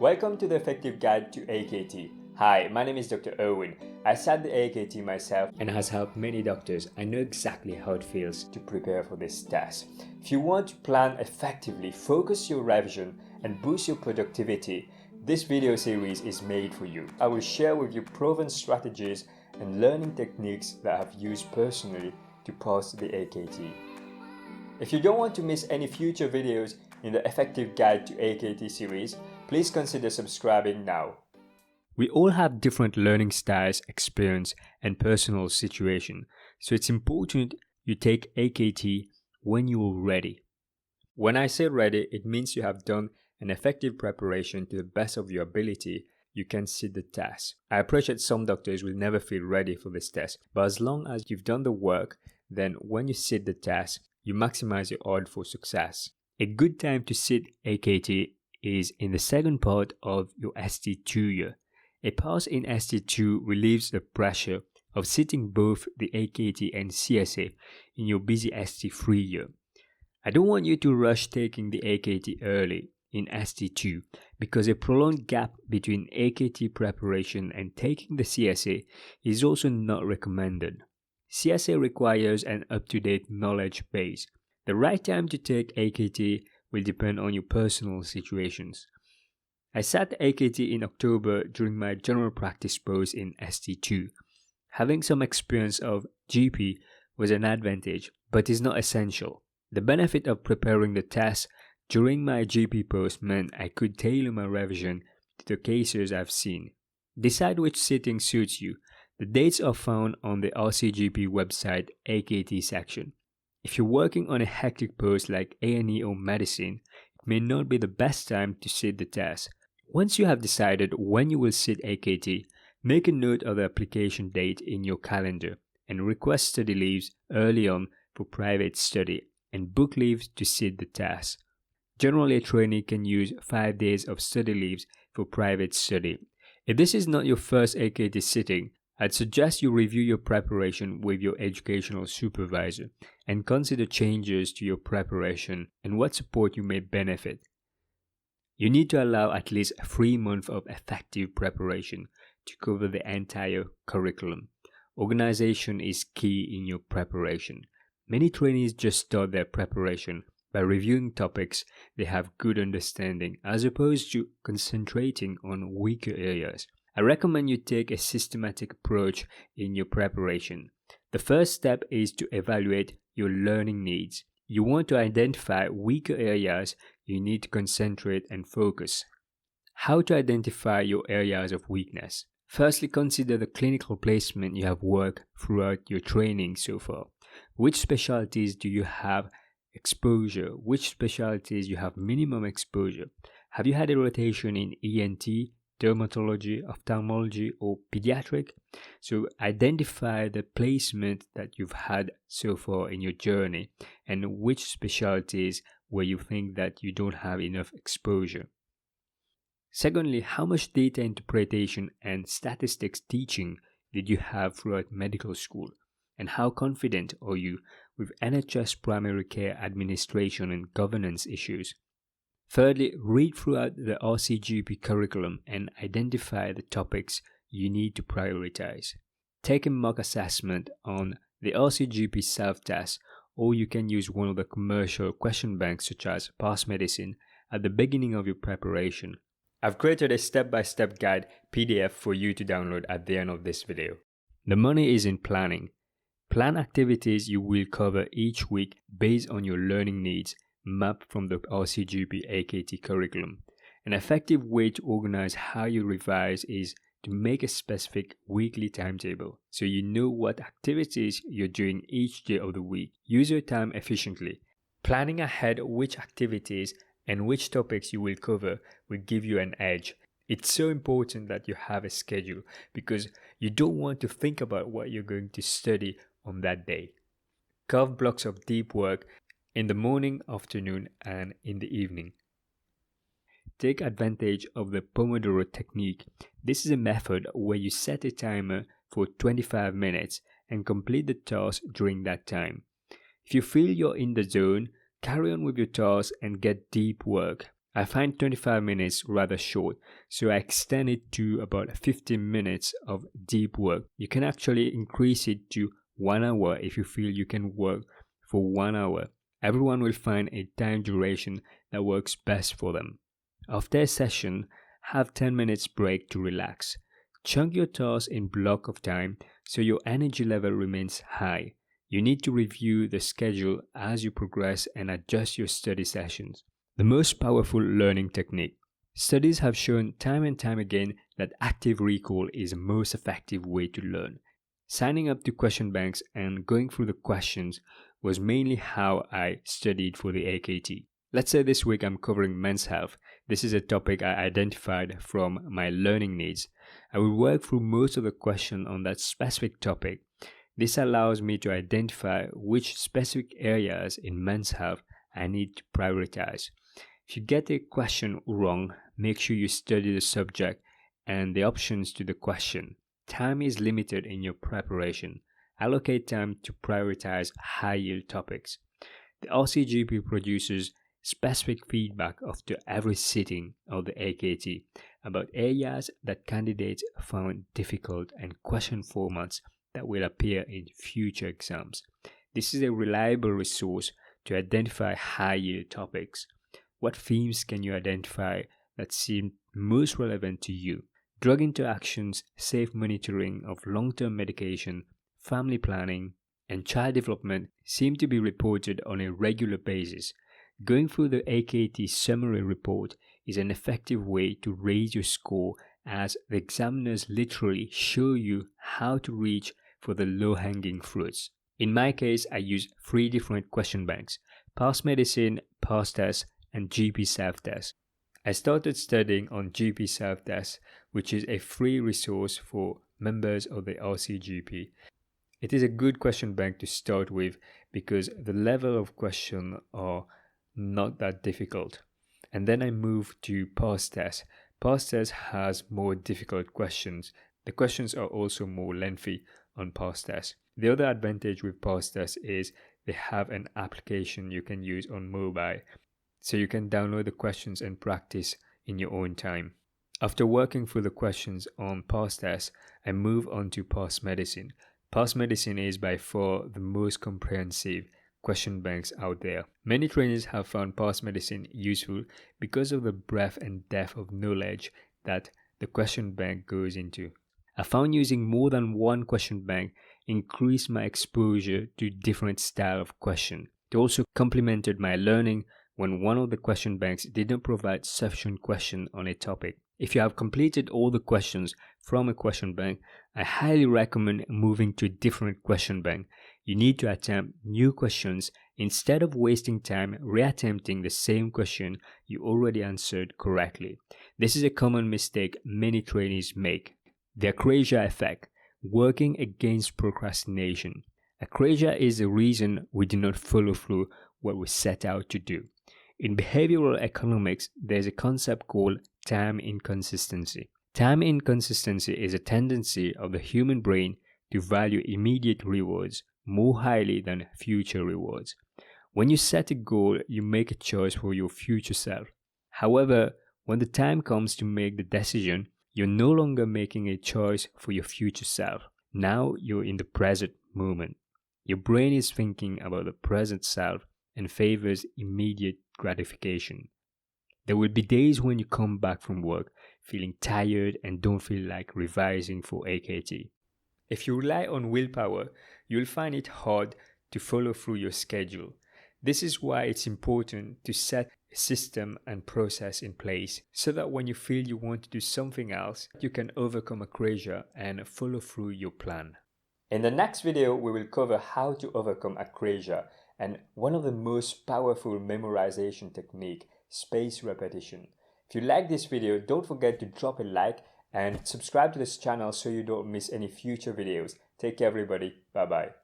Welcome to the Effective Guide to AKT. Hi, my name is Dr. Erwin. I sat the AKT myself and has helped many doctors. I know exactly how it feels to prepare for this test. If you want to plan effectively, focus your revision, and boost your productivity, this video series is made for you. I will share with you proven strategies and learning techniques that I've used personally to pass the AKT. If you don't want to miss any future videos in the Effective Guide to AKT series, please consider subscribing now. We all have different learning styles, experience, and personal situation, so it's important you take AKT when you are ready. When I say ready, it means you have done an effective preparation to the best of your ability. You can sit the test. I appreciate some doctors will never feel ready for this test, but as long as you've done the work, then when you sit the test, you maximize your odds for success. A good time to sit AKT is in the second part of your ST2 year. A pass in ST2 relieves the pressure of sitting both the AKT and CSA in your busy ST3 year. I don't want you to rush taking the AKT early in ST2 because a prolonged gap between AKT preparation and taking the CSA is also not recommended. CSA requires an up-to-date knowledge base. The right time to take AKT will depend on your personal situations. I sat AKT in October during my general practice post in ST2. Having some experience of GP was an advantage, but is not essential. The benefit of preparing the test during my GP post meant I could tailor my revision to the cases I've seen. Decide which sitting suits you. The dates are found on the RCGP website AKT section. If you're working on a hectic post like A&E or medicine, it may not be the best time to sit the test. Once you have decided when you will sit AKT, make a note of the application date in your calendar and request study leaves early on for private study and book leaves to sit the test. Generally, a trainee can use 5 days of study leaves for private study. If this is not your first AKT sitting, I'd suggest you review your preparation with your educational supervisor and consider changes to your preparation and what support you may benefit. You need to allow at least 3 months of effective preparation to cover the entire curriculum. Organization is key in your preparation. Many trainees just start their preparation by reviewing topics they have good understanding as opposed to concentrating on weaker areas. I recommend you take a systematic approach in your preparation. The first step is to evaluate your learning needs. You want to identify weaker areas you need to concentrate and focus. How to identify your areas of weakness? Firstly, consider the clinical placement you have worked throughout your training so far. Which specialties do you have exposure? Which specialties you have minimum exposure? Have you had a rotation in ENT, dermatology, ophthalmology, or pediatric? So identify the placement that you've had so far in your journey and which specialties where you think that you don't have enough exposure. Secondly, how much data interpretation and statistics teaching did you have throughout medical school? And how confident are you with NHS primary care administration and governance issues? Thirdly, read throughout the RCGP curriculum and identify the topics you need to prioritize. Take a mock assessment on the RCGP self-test, or you can use one of the commercial question banks such as Past Medicine at the beginning of your preparation. I've created a step-by-step guide PDF for you to download at the end of this video. The money is in planning. Plan activities you will cover each week based on your learning needs mapped from the RCGP AKT curriculum. An effective way to organize how you revise is to make a specific weekly timetable so you know what activities you're doing each day of the week. Use your time efficiently. Planning ahead which activities and which topics you will cover will give you an edge. It's so important that you have a schedule because you don't want to think about what you're going to study on that day. Carve blocks of deep work in the morning, afternoon, and in the evening. Take advantage of the Pomodoro Technique. This is a method where you set a timer for 25 minutes and complete the task during that time. If you feel you're in the zone, carry on with your task and get deep work. I find 25 minutes rather short, so I extend it to about 15 minutes of deep work. You can actually increase it to 1 hour if you feel you can work for 1 hour. Everyone will find a time duration that works best for them. After a session, have 10 minutes break to relax. Chunk your tasks in block of time so your energy level remains high. You need to review the schedule as you progress and adjust your study sessions. The most powerful learning technique. Studies have shown time and time again that active recall is the most effective way to learn. Signing up to question banks and going through the questions was mainly how I studied for the AKT. Let's say this week I'm covering men's health. This is a topic I identified from my learning needs. I will work through most of the questions on that specific topic. This allows me to identify which specific areas in men's health I need to prioritize. If you get a question wrong, make sure you study the subject and the options to the question. Time is limited in your preparation. Allocate time to prioritize high-yield topics. The RCGP produces specific feedback after every sitting of the AKT about areas that candidates found difficult and question formats that will appear in future exams. This is a reliable resource to identify high-yield topics. What themes can you identify that seem most relevant to you? Drug interactions, safe monitoring of long-term medication, family planning, and child development seem to be reported on a regular basis. Going through the AKT summary report is an effective way to raise your score, as the examiners literally show you how to reach for the low-hanging fruits. In my case, I use 3 different question banks: past medicine, past test, and GP self-test. I started studying on GP self-test, which is a free resource for members of the RCGP. It is a good question bank to start with because the level of questions are not that difficult. And then I moved to past test. Past test has more difficult questions. The questions are also more lengthy on past test. The other advantage with past test is they have an application you can use on mobile, so you can download the questions and practice in your own time. After working through the questions on past test, I move on to past medicine. Past medicine is by far the most comprehensive question banks out there. Many trainees have found past medicine useful because of the breadth and depth of knowledge that the question bank goes into. I found using more than one question bank increased my exposure to different style of question. It also complemented my learning when one of the question banks didn't provide sufficient question on a topic. If you have completed all the questions from a question bank, I highly recommend moving to a different question bank. You need to attempt new questions instead of wasting time reattempting the same question you already answered correctly. This is a common mistake many trainees make. The acrasia effect, working against procrastination. Acrasia is the reason we do not follow through what we set out to do. In behavioral economics, there's a concept called time inconsistency. Time inconsistency is a tendency of the human brain to value immediate rewards more highly than future rewards. When you set a goal, you make a choice for your future self. However, when the time comes to make the decision, you're no longer making a choice for your future self. Now you're in the present moment. Your brain is thinking about the present self and favors immediate gratification. There will be days when you come back from work feeling tired and don't feel like revising for AKT. If you rely on willpower, you'll find it hard to follow through your schedule. This is why it's important to set a system and process in place so that when you feel you want to do something else, you can overcome acrasia and follow through your plan. In the next video, we will cover how to overcome acrasia and one of the most powerful memorization technique, spaced repetition. If you like this video, don't forget to drop a like and subscribe to this channel so you don't miss any future videos. Take care everybody. Bye bye.